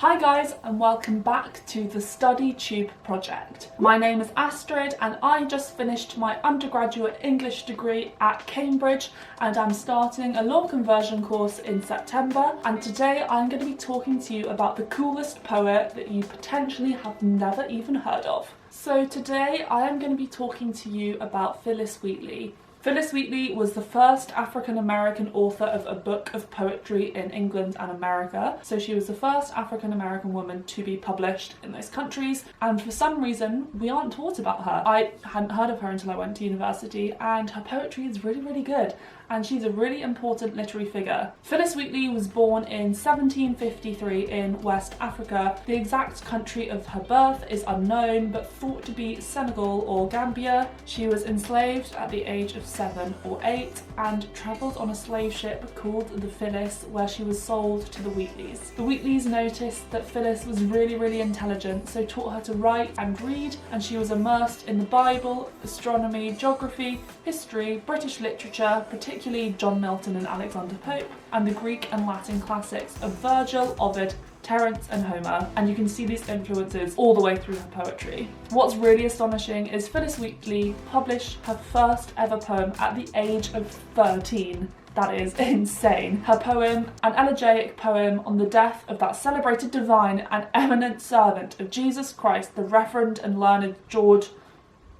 Hi guys, and welcome back to the Study Tube project. My name is Astrid and I just finished my undergraduate English degree at Cambridge and I'm starting a law conversion course in September, and today I'm going to be talking to you about the coolest poet that you potentially have never even heard of. So today I am going to be talking to you about Phillis Wheatley. Phillis Wheatley was the first African-American author of a book of poetry in England and America. So she was the first African-American woman to be published in those countries, and for some reason we aren't taught about her. I hadn't heard of her until I went to university, and her poetry is really good, and she's a really important literary figure. Phillis Wheatley was born in 1753 in West Africa. The exact country of her birth is unknown, but thought to be Senegal or Gambia. She was enslaved at the age of 7 or 8 and travelled on a slave ship called the Phyllis, where she was sold to the Wheatleys. The Wheatleys noticed that Phyllis was really intelligent, so taught her to write and read, and she was immersed in the Bible, astronomy, geography, history, British literature, particularly John Milton and Alexander Pope, and the Greek and Latin classics of Virgil, Ovid, Terence and Homer, and you can see these influences all the way through her poetry. What's really astonishing is Phillis Wheatley published her first ever poem at the age of 13. That is insane. Her poem, an elegiac poem on the death of that celebrated divine and eminent servant of Jesus Christ, the Reverend and learned George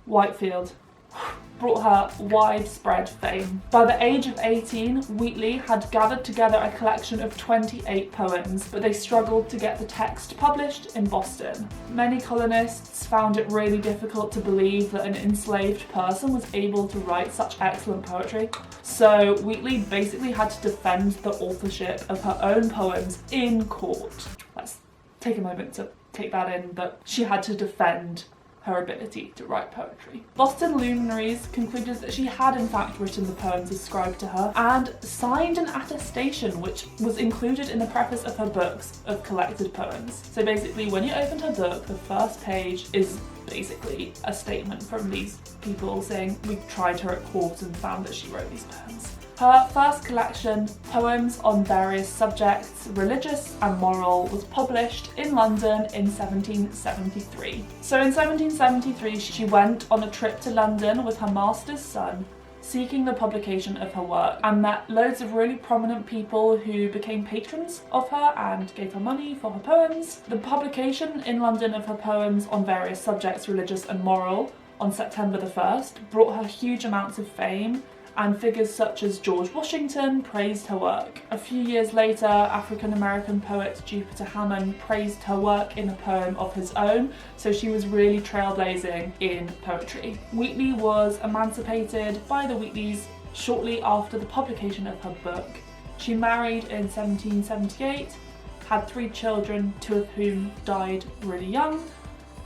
Whitefield, brought her widespread fame. By the age of 18, Wheatley had gathered together a collection of 28 poems, but they struggled to get the text published in Boston. Many colonists found it really difficult to believe that an enslaved person was able to write such excellent poetry, so Wheatley basically had to defend the authorship of her own poems in court. Let's take a moment to take that in, that she had to defend her ability to write poetry. Boston luminaries concluded that she had in fact written the poems ascribed to her and signed an attestation which was included in the preface of her books of collected poems. So basically when you opened her book, the first page is basically a statement from these people saying we tried her at court and found that she wrote these poems. Her first collection, Poems on Various Subjects, Religious and Moral, was published in London in 1773. So in 1773 she went on a trip to London with her master's son, seeking the publication of her work, and met loads of really prominent people who became patrons of her and gave her money for her poems. The publication in London of her poems on various subjects, religious and moral, on September the 1st, brought her huge amounts of fame, and figures such as George Washington praised her work. A few years later, African-American poet Jupiter Hammond praised her work in a poem of his own, so she was really trailblazing in poetry. Wheatley was emancipated by the Wheatleys shortly after the publication of her book. She married in 1778, had 3 children, 2 of whom died really young,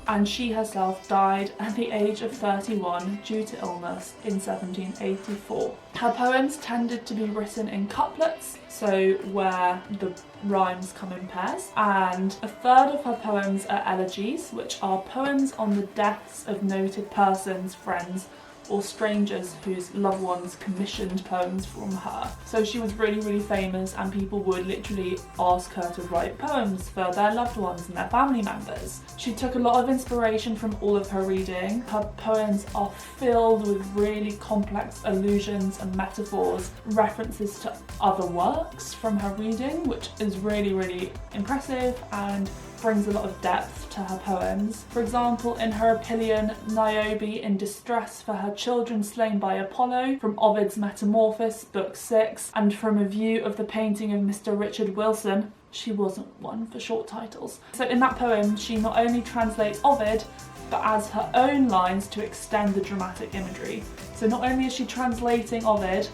and she herself died at the age of 31 due to illness in 1784. Her poems tended to be written in couplets, so where the rhymes come in pairs, and a third of her poems are elegies, which are poems on the deaths of noted persons, friends, or strangers whose loved ones commissioned poems from her. So she was really famous, and people would literally ask her to write poems for their loved ones and their family members. She took a lot of inspiration from all of her reading. Her poems are filled with really complex allusions and metaphors, references to other works from her reading, which is really impressive and brings a lot of depth to her poems. For example, in her Epyllion, Niobe in distress for her children slain by Apollo, from Ovid's Metamorphose, Book 6, and from a view of the painting of Mr. Richard Wilson. She wasn't one for short titles. So in that poem, she not only translates Ovid, but adds her own lines to extend the dramatic imagery. So not only is she translating Ovid,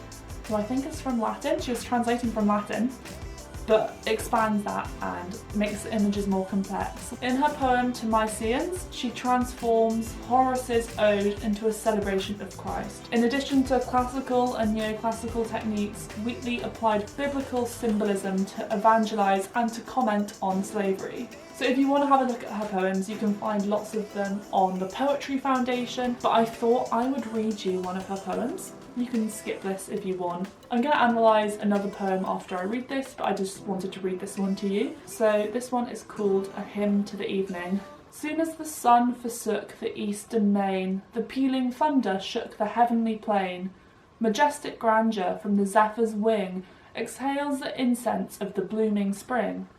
who I think is from Latin, she was translating from Latin, but expands that and makes the images more complex. In her poem To Mysians, she transforms Horace's ode into a celebration of Christ. In addition to classical and neoclassical techniques, Wheatley applied biblical symbolism to evangelize and to comment on slavery. So if you want to have a look at her poems, you can find lots of them on the Poetry Foundation, but I thought I would read you one of her poems. You can skip this if you want. I'm going to analyse another poem after I read this, but I just wanted to read this one to you. So this one is called A Hymn to the Evening. Soon as the sun forsook the eastern main, the pealing thunder shook the heavenly plain. Majestic grandeur from the zephyr's wing exhales the incense of the blooming spring.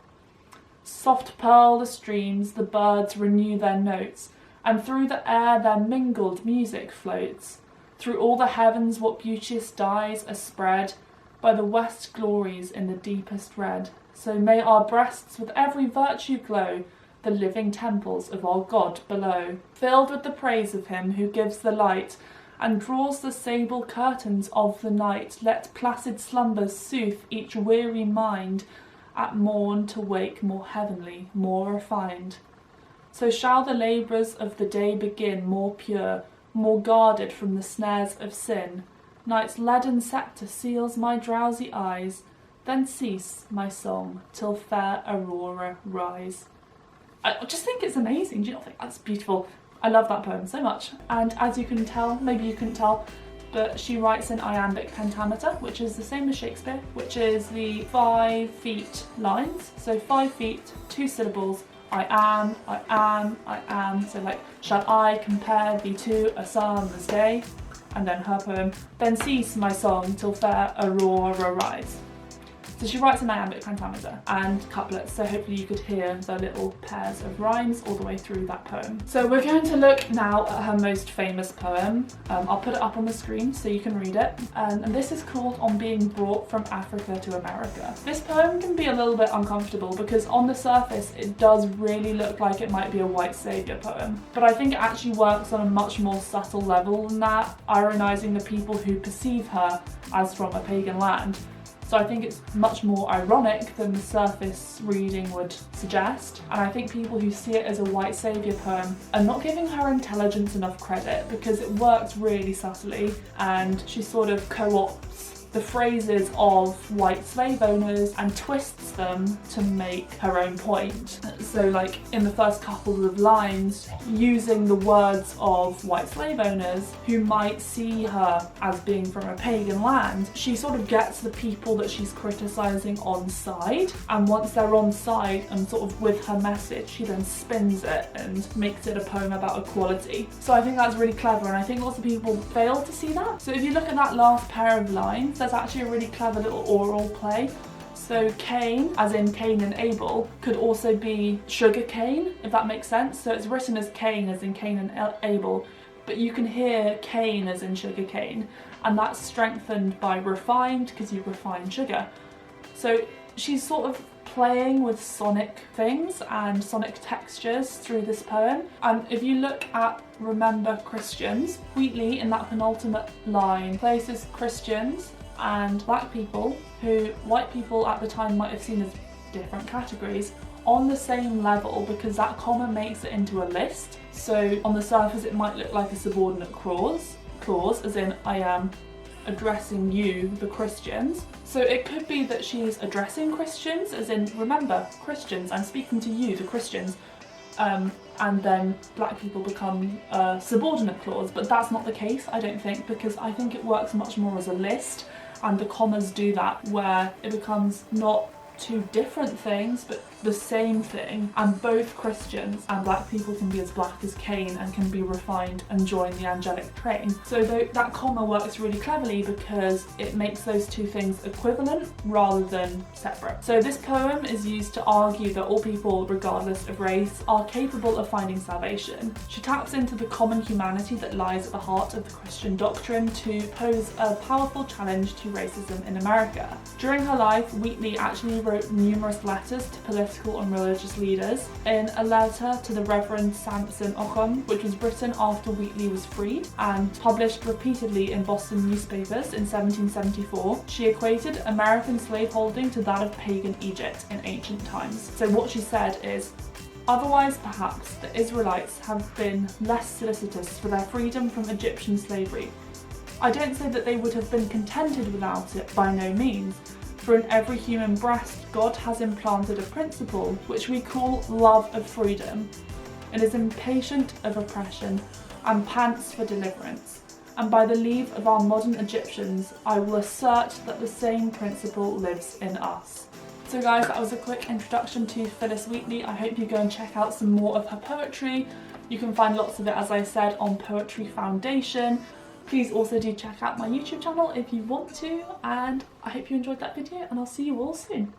Soft purl the streams, the birds renew their notes, and through the air their mingled music floats. Through all the heavens what beauteous dyes are spread by the west glories in the deepest red. So may our breasts with every virtue glow, the living temples of our God below, filled with the praise of him who gives the light and draws the sable curtains of the night. Let placid slumbers soothe each weary mind, at morn to wake more heavenly, more refined. So shall the labours of the day begin more pure, more guarded from the snares of sin. Night's leaden sceptre seals my drowsy eyes, then cease my song till fair aurora rise. I just think it's amazing. Do you not think that's beautiful? I love that poem so much. And as you can tell, maybe you couldn't tell, but she writes in iambic pentameter, which is the same as Shakespeare, which is the 5 feet lines. So 5 feet, 2 syllables. I am, I am, I am. So like, shall I compare thee to a summer's day? And then her poem, then cease my song till fair aurora rise. So she writes in iambic pentameter and couplets, so hopefully you could hear the little pairs of rhymes all the way through that poem. So we're going to look now at her most famous poem. I'll put it up on the screen so you can read it. And this is called On Being Brought from Africa to America. This poem can be a little bit uncomfortable because on the surface it does really look like it might be a white saviour poem. But I think it actually works on a much more subtle level than that, ironising the people who perceive her as from a pagan land. So I think it's much more ironic than the surface reading would suggest. And I think people who see it as a white saviour poem are not giving her intelligence enough credit because it works really subtly and she sort of co-opts the phrases of white slave owners and twists them to make her own point. So like in the first couple of lines, using the words of white slave owners who might see her as being from a pagan land, she sort of gets the people that she's criticising on side, and once they're on side and sort of with her message, she then spins it and makes it a poem about equality. So I think that's really clever, and I think lots of people fail to see that. So if you look at that last pair of lines, there's actually a really clever little oral play. So Cain, as in Cain and Abel, could also be sugar cane, if that makes sense. So it's written as Cain, as in Cain and Abel, but you can hear cane as in sugar cane, and that's strengthened by refined because you refine sugar. So she's sort of playing with sonic things and sonic textures through this poem. And if you look at Remember Christians, Wheatley in that penultimate line places Christians and black people, who white people at the time might have seen as different categories, on the same level because that comma makes it into a list. So on the surface it might look like a subordinate clause as in I am addressing you, the Christians. So it could be that she's addressing Christians, as in remember Christians, I'm speaking to you, the Christians, and then black people become a subordinate clause, but that's not the case, I don't think, because I think it works much more as a list, and the commas do that, where it becomes not two different things but the same thing, and both Christians and black people can be as black as Cain and can be refined and join the angelic train. So that comma works really cleverly because it makes those two things equivalent rather than separate. So this poem is used to argue that all people, regardless of race, are capable of finding salvation. She taps into the common humanity that lies at the heart of the Christian doctrine to pose a powerful challenge to racism in America. During her life, Wheatley actually wrote numerous letters to political and religious leaders. In a letter to the Reverend Samson Occom, which was written after Wheatley was freed and published repeatedly in Boston newspapers in 1774, she equated American slaveholding to that of pagan Egypt in ancient times. So what she said is, otherwise perhaps the Israelites have been less solicitous for their freedom from Egyptian slavery. I don't say that they would have been contented without it, by no means. For in every human breast, God has implanted a principle which we call love of freedom. It is impatient of oppression and pants for deliverance, and by the leave of our modern Egyptians, I will assert that the same principle lives in us. So guys, that was a quick introduction to Phillis Wheatley. I hope you go and check out some more of her poetry. You can find lots of it, as I said, on Poetry Foundation. Please also do check out my YouTube channel if you want to, and I hope you enjoyed that video, and I'll see you all soon.